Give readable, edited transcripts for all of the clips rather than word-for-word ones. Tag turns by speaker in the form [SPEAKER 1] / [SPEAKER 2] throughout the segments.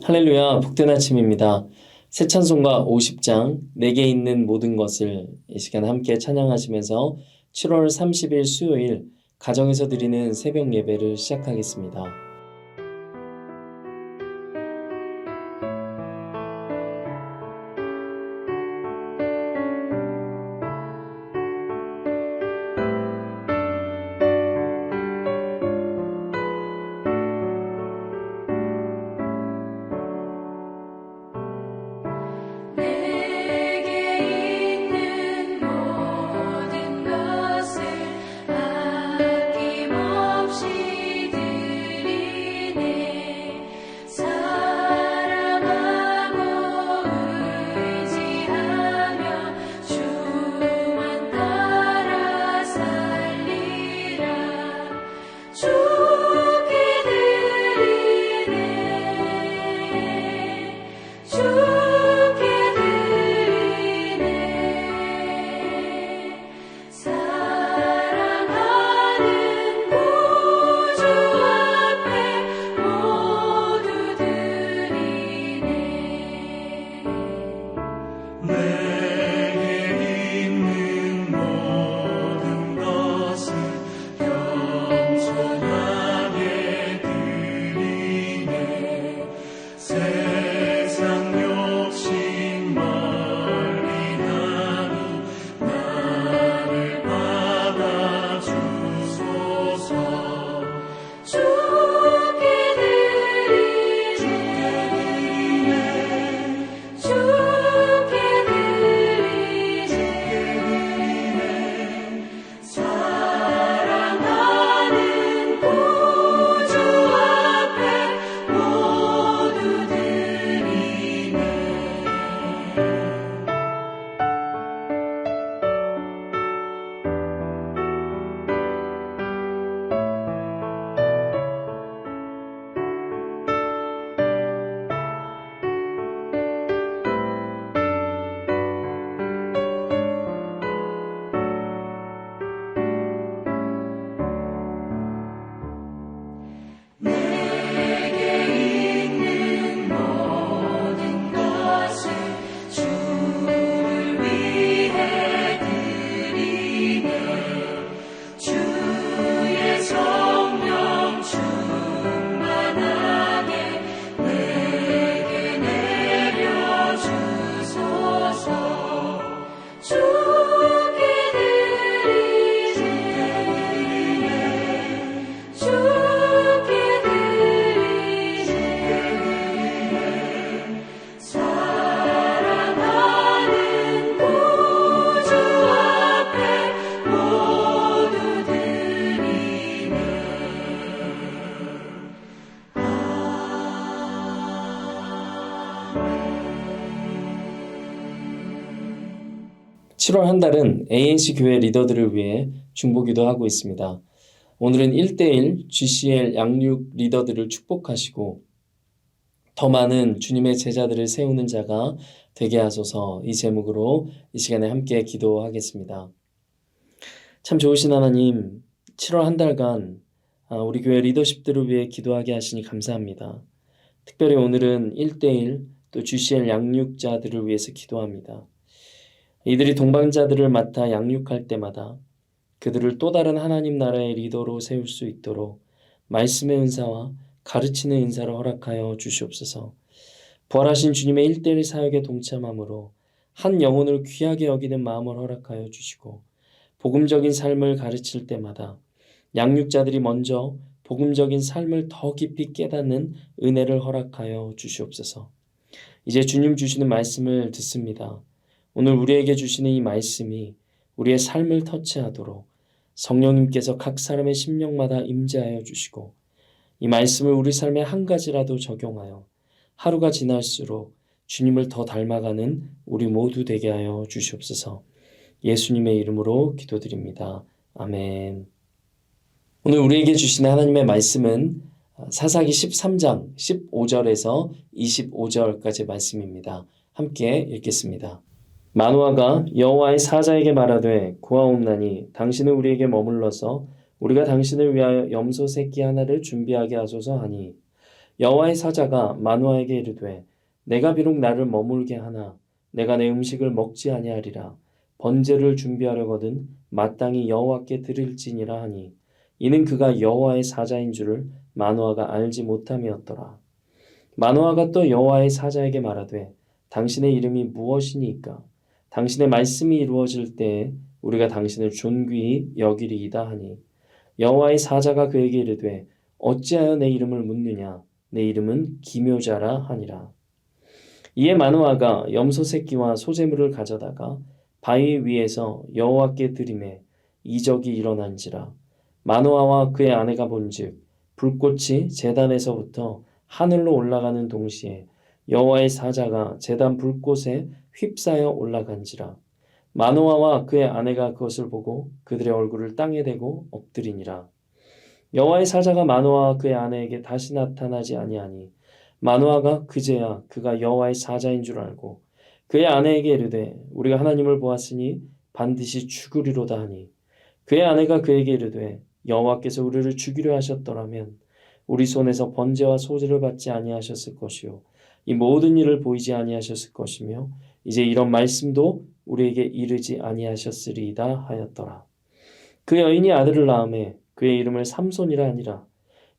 [SPEAKER 1] 할렐루야, 복된 아침입니다. 새 찬송가 50장 내게 있는 모든 것을 이 시간 함께 찬양하시면서 7월 30일 수요일 가정에서 드리는 새벽 예배를 시작하겠습니다. (7월) 한 달은 ANC 교회 리더들을 위해 중보기도 하고 있습니다. 오늘은 1대1 GCL 양육 리더들을 축복하시고 더 많은 주님의 제자들을 세우는 자가 되게 하소서, 이 제목으로 이 시간에 함께 기도하겠습니다. 참 좋으신 하나님, 7월 한 달간 우리 교회 리더십들을 위해 기도하게 하시니 감사합니다. 특별히 오늘은 1대1 또 GCL 양육자들을 위해서 기도합니다. 이들이 동방자들을 맡아 양육할 때마다 그들을 또 다른 하나님 나라의 리더로 세울 수 있도록 말씀의 은사와 가르치는 은사를 허락하여 주시옵소서. 부활하신 주님의 1대1 사역에 동참함으로 한 영혼을 귀하게 여기는 마음을 허락하여 주시고, 복음적인 삶을 가르칠 때마다 양육자들이 먼저 복음적인 삶을 더 깊이 깨닫는 은혜를 허락하여 주시옵소서. 이제 주님 주시는 말씀을 듣습니다. 오늘 우리에게 주시는 이 말씀이 우리의 삶을 터치하도록 성령님께서 각 사람의 심령마다 임재하여 주시고, 이 말씀을 우리 삶에 한 가지라도 적용하여 하루가 지날수록 주님을 더 닮아가는 우리 모두 되게 하여 주시옵소서. 예수님의 이름으로 기도드립니다. 아멘. 오늘 우리에게 주시는 하나님의 말씀은 사사기 13장 15절에서 25절까지 말씀입니다. 함께 읽겠습니다. 마노아가 여호와의 사자에게 말하되 구하옵나니 당신은 우리에게 머물러서 우리가 당신을 위하여 염소 새끼 하나를 준비하게 하소서 하니, 여호와의 사자가 마노아에게 이르되 내가 비록 나를 머물게 하나 내가 내 음식을 먹지 아니하리라. 번제를 준비하려거든 마땅히 여호와께 드릴지니라 하니 이는 그가 여호와의 사자인 줄을 마노아가 알지 못함이었더라. 마노아가 또 여호와의 사자에게 말하되 당신의 이름이 무엇이니까? 당신의 말씀이 이루어질 때에 우리가 당신을 존귀히 여기리이다 하니 여호와의 사자가 그에게 이르되 어찌하여 내 이름을 묻느냐? 내 이름은 기묘자라 하니라. 이에 마노아가 염소 새끼와 소재물을 가져다가 바위 위에서 여호와께 드리매 이적이 일어난지라. 마노아와 그의 아내가 본즉 불꽃이 제단에서부터 하늘로 올라가는 동시에 여호와의 사자가 제단 불꽃에 휩싸여 올라간지라. 마노아와 그의 아내가 그것을 보고 그들의 얼굴을 땅에 대고 엎드리니라. 여호와의 사자가 마노아와 그의 아내에게 다시 나타나지 아니하니 마노아가 그제야 그가 여호와의 사자인 줄 알고 그의 아내에게 이르되 우리가 하나님을 보았으니 반드시 죽으리로다 하니 그의 아내가 그에게 이르되 여호와께서 우리를 죽이려 하셨더라면 우리 손에서 번제와 소제를 받지 아니하셨을 것이요 이 모든 일을 보이지 아니하셨을 것이며 이제 이런 말씀도 우리에게 이르지 아니하셨으리이다 하였더라. 그 여인이 아들을 낳음에 그의 이름을 삼손이라 하니라.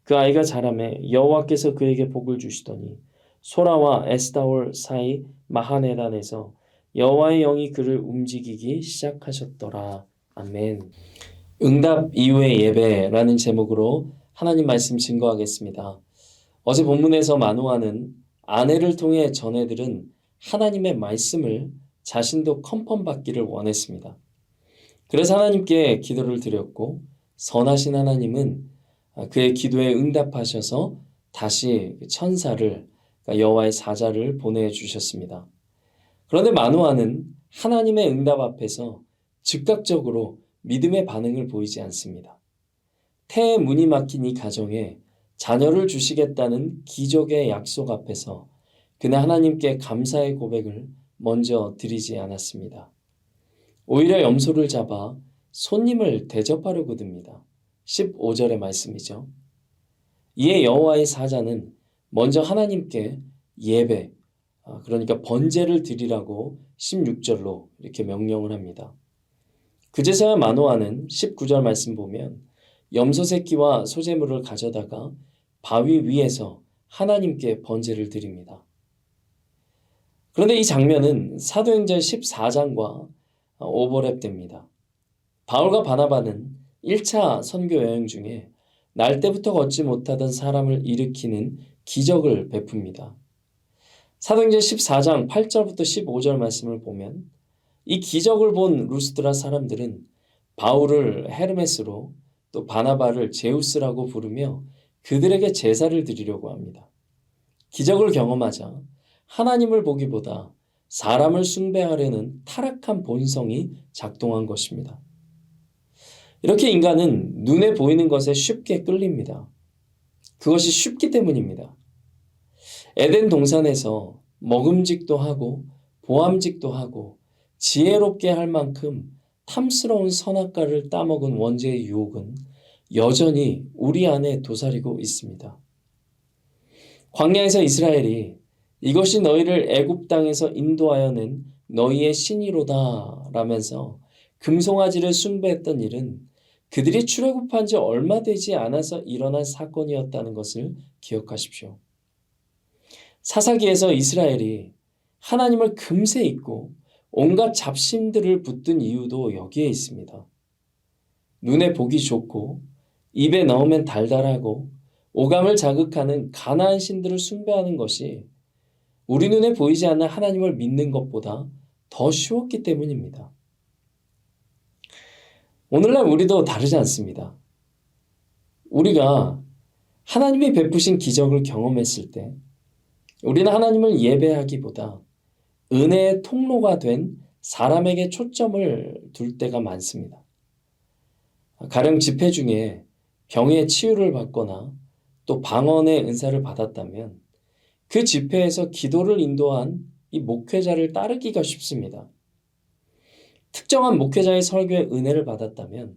[SPEAKER 1] 그 아이가 자라매 여호와께서 그에게 복을 주시더니 소라와 에스다올 사이 마하네단에서 여호와의 영이 그를 움직이기 시작하셨더라. 아멘. 응답 이후의 예배라는 제목으로 하나님 말씀 증거하겠습니다. 어제 본문에서 마노아는 아내를 통해 전해들은 하나님의 말씀을 자신도 컨펌받기를 원했습니다. 그래서 하나님께 기도를 드렸고 선하신 하나님은 그의 기도에 응답하셔서 다시 천사를 그러니까 여호와의 사자를 보내주셨습니다. 그런데 마노아는 하나님의 응답 앞에서 즉각적으로 믿음의 반응을 보이지 않습니다. 태의 문이 막힌 이 가정에 자녀를 주시겠다는 기적의 약속 앞에서 그는 하나님께 감사의 고백을 먼저 드리지 않았습니다. 오히려 염소를 잡아 손님을 대접하려고 듭니다. 15절의 말씀이죠. 이에 여호와의 사자는 먼저 하나님께 예배, 그러니까 번제를 드리라고 16절로 이렇게 명령을 합니다. 그제서야 마노아는 19절 말씀 보면 염소 새끼와 소재물을 가져다가 바위 위에서 하나님께 번제를 드립니다. 그런데 이 장면은 사도행전 14장과 오버랩됩니다. 바울과 바나바는 1차 선교 여행 중에 날 때부터 걷지 못하던 사람을 일으키는 기적을 베풉니다. 사도행전 14장 8절부터 15절 말씀을 보면 이 기적을 본 루스드라 사람들은 바울을 헤르메스로 또 바나바를 제우스라고 부르며 그들에게 제사를 드리려고 합니다. 기적을 경험하자 하나님을 보기보다 사람을 숭배하려는 타락한 본성이 작동한 것입니다. 이렇게 인간은 눈에 보이는 것에 쉽게 끌립니다. 그것이 쉽기 때문입니다. 에덴 동산에서 먹음직도 하고 보암직도 하고 지혜롭게 할 만큼 탐스러운 선악과를 따먹은 원죄의 유혹은 여전히 우리 안에 도사리고 있습니다. 광야에서 이스라엘이 이것이 너희를 애굽 땅에서 인도하여 낸 너희의 신이로다 라면서 금송아지를 숭배했던 일은 그들이 출애굽한 지 얼마 되지 않아서 일어난 사건이었다는 것을 기억하십시오. 사사기에서 이스라엘이 하나님을 금세 잊고 온갖 잡신들을 붙든 이유도 여기에 있습니다. 눈에 보기 좋고 입에 넣으면 달달하고 오감을 자극하는 가나안 신들을 숭배하는 것이 우리 눈에 보이지 않는 하나님을 믿는 것보다 더 쉬웠기 때문입니다. 오늘날 우리도 다르지 않습니다. 우리가 하나님이 베푸신 기적을 경험했을 때 우리는 하나님을 예배하기보다 은혜의 통로가 된 사람에게 초점을 둘 때가 많습니다. 가령 집회 중에 병의 치유를 받거나 또 방언의 은사를 받았다면 그 집회에서 기도를 인도한 이 목회자를 따르기가 쉽습니다. 특정한 목회자의 설교에 은혜를 받았다면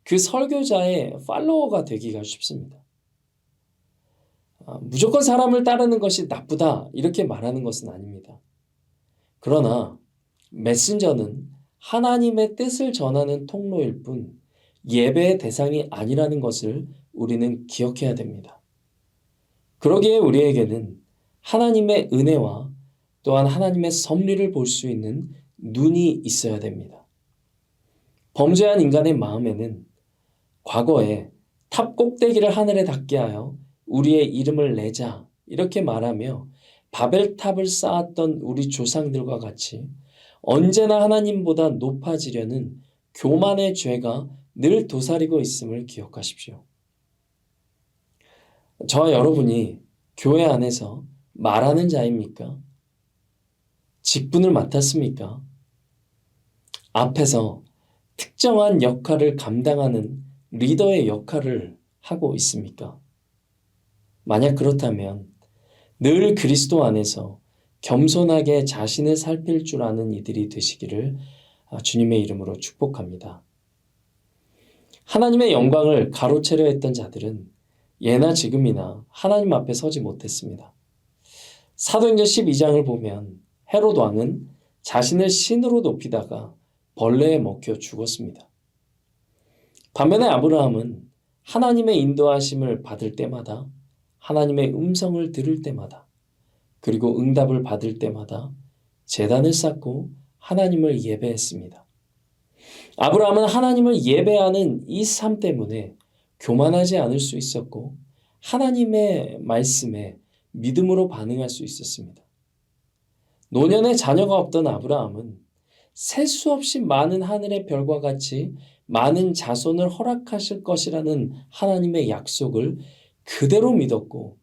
[SPEAKER 1] 그 설교자의 팔로워가 되기가 쉽습니다. 무조건 사람을 따르는 것이 나쁘다 이렇게 말하는 것은 아닙니다. 그러나 메신저는 하나님의 뜻을 전하는 통로일 뿐 예배의 대상이 아니라는 것을 우리는 기억해야 됩니다. 그러기에 우리에게는 하나님의 은혜와 또한 하나님의 섭리를 볼 수 있는 눈이 있어야 됩니다. 범죄한 인간의 마음에는 과거에 탑 꼭대기를 하늘에 닿게 하여 우리의 이름을 내자 이렇게 말하며 바벨탑을 쌓았던 우리 조상들과 같이 언제나 하나님보다 높아지려는 교만의 죄가 늘 도사리고 있음을 기억하십시오. 저와 여러분이 교회 안에서 말하는 자입니까? 직분을 맡았습니까? 앞에서 특정한 역할을 감당하는 리더의 역할을 하고 있습니까? 만약 그렇다면 늘 그리스도 안에서 겸손하게 자신을 살필 줄 아는 이들이 되시기를 주님의 이름으로 축복합니다. 하나님의 영광을 가로채려 했던 자들은 예나 지금이나 하나님 앞에 서지 못했습니다. 사도행전 12장을 보면 헤롯 왕은 자신을 신으로 높이다가 벌레에 먹혀 죽었습니다. 반면에 아브라함은 하나님의 인도하심을 받을 때마다, 하나님의 음성을 들을 때마다, 그리고 응답을 받을 때마다 제단을 쌓고 하나님을 예배했습니다. 아브라함은 하나님을 예배하는 이 삶 때문에 교만하지 않을 수 있었고 하나님의 말씀에 믿음으로 반응할 수 있었습니다. 노년에 자녀가 없던 아브라함은 셀 수 없이 많은 하늘의 별과 같이 많은 자손을 허락하실 것이라는 하나님의 약속을 그대로 믿었고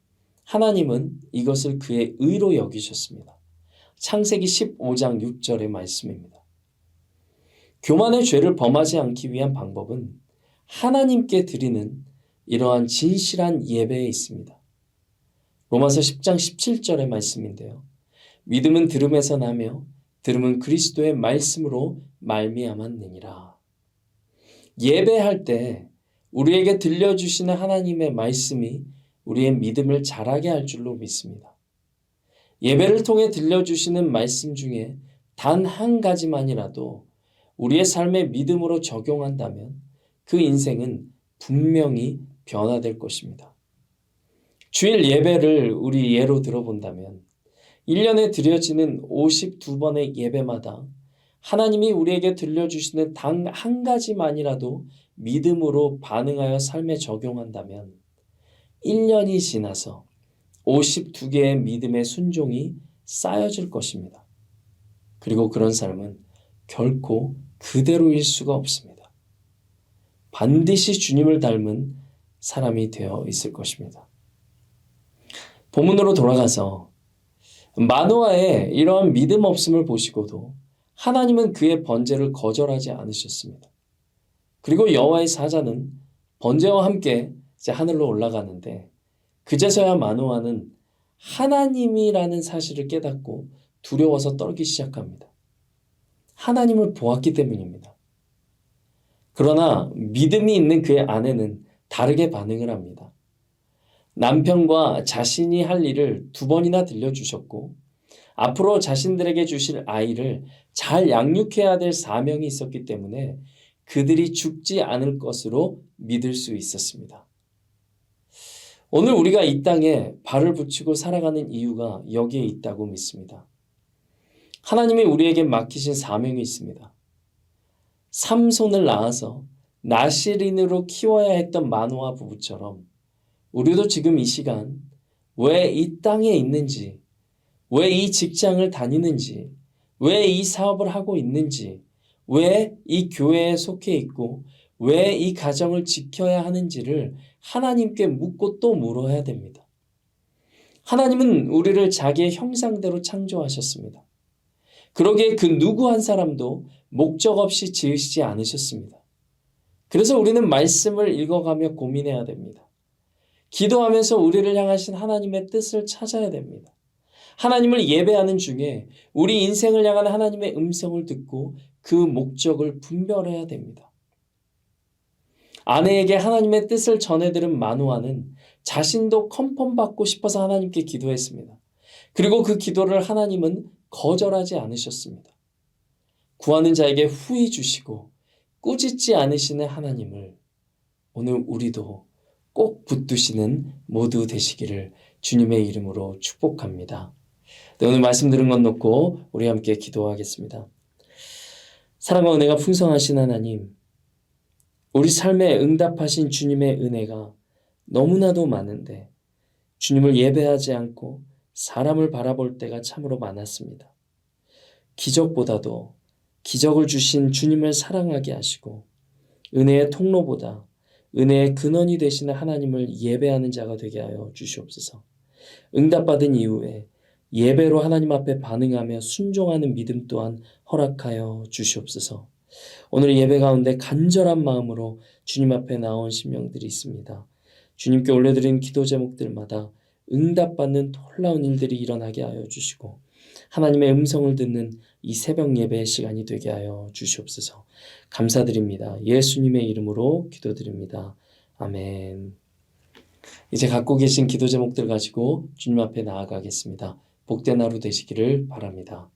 [SPEAKER 1] 하나님은 이것을 그의 의로 여기셨습니다. 창세기 15장 6절의 말씀입니다. 교만의 죄를 범하지 않기 위한 방법은 하나님께 드리는 이러한 진실한 예배에 있습니다. 로마서 10장 17절의 말씀인데요. 믿음은 들음에서 나며 들음은 그리스도의 말씀으로 말미암았느니라. 예배할 때 우리에게 들려주시는 하나님의 말씀이 우리의 믿음을 자라게 할 줄로 믿습니다. 예배를 통해 들려주시는 말씀 중에 단 한 가지만이라도 우리의 삶에 믿음으로 적용한다면 그 인생은 분명히 변화될 것입니다. 주일 예배를 우리 예로 들어본다면 1년에 드려지는 52번의 예배마다 하나님이 우리에게 들려주시는 단 한 가지만이라도 믿음으로 반응하여 삶에 적용한다면 1년이 지나서 52개의 믿음의 순종이 쌓여질 것입니다. 그리고 그런 삶은 결코 그대로일 수가 없습니다. 반드시 주님을 닮은 사람이 되어 있을 것입니다. 본문으로 돌아가서 마노아의 이러한 믿음 없음을 보시고도 하나님은 그의 번제를 거절하지 않으셨습니다. 그리고 여호와의 사자는 번제와 함께 이제 하늘로 올라가는데 그제서야 마노아는 하나님이라는 사실을 깨닫고 두려워서 떨기 시작합니다. 하나님을 보았기 때문입니다. 그러나 믿음이 있는 그의 아내는 다르게 반응을 합니다. 남편과 자신이 할 일을 2번이나 들려주셨고 앞으로 자신들에게 주실 아이를 잘 양육해야 될 사명이 있었기 때문에 그들이 죽지 않을 것으로 믿을 수 있었습니다. 오늘 우리가 이 땅에 발을 붙이고 살아가는 이유가 여기에 있다고 믿습니다. 하나님이 우리에게 맡기신 사명이 있습니다. 삼손을 낳아서 나실인으로 키워야 했던 마노아 부부처럼 우리도 지금 이 시간 왜 이 땅에 있는지, 왜 이 직장을 다니는지, 왜 이 사업을 하고 있는지, 왜 이 교회에 속해 있고 왜 이 가정을 지켜야 하는지를 하나님께 묻고 또 물어야 됩니다. 하나님은 우리를 자기의 형상대로 창조하셨습니다. 그러기에 그 누구 한 사람도 목적 없이 지으시지 않으셨습니다. 그래서 우리는 말씀을 읽어가며 고민해야 됩니다. 기도하면서 우리를 향하신 하나님의 뜻을 찾아야 됩니다. 하나님을 예배하는 중에 우리 인생을 향한 하나님의 음성을 듣고 그 목적을 분별해야 됩니다. 아내에게 하나님의 뜻을 전해들은 마노아는 자신도 컨펌받고 싶어서 하나님께 기도했습니다. 그리고 그 기도를 하나님은 거절하지 않으셨습니다. 구하는 자에게 후히 주시고 꾸짖지 않으시는 하나님을 오늘 우리도 꼭 붙드시는 모두 되시기를 주님의 이름으로 축복합니다. 네, 오늘 말씀 들은 것 놓고 우리 함께 기도하겠습니다. 사랑과 은혜가 풍성하신 하나님, 우리 삶에 응답하신 주님의 은혜가 너무나도 많은데 주님을 예배하지 않고 사람을 바라볼 때가 참으로 많았습니다. 기적보다도 기적을 주신 주님을 사랑하게 하시고 은혜의 통로보다 은혜의 근원이 되시는 하나님을 예배하는 자가 되게 하여 주시옵소서. 응답받은 이후에 예배로 하나님 앞에 반응하며 순종하는 믿음 또한 허락하여 주시옵소서. 오늘 예배 가운데 간절한 마음으로 주님 앞에 나온 심령들이 있습니다. 주님께 올려드린 기도 제목들마다 응답받는 놀라운 일들이 일어나게 하여 주시고 하나님의 음성을 듣는 이 새벽 예배의 시간이 되게 하여 주시옵소서. 감사드립니다. 예수님의 이름으로 기도드립니다. 아멘. 이제 갖고 계신 기도 제목들 가지고 주님 앞에 나아가겠습니다. 복된 하루 되시기를 바랍니다.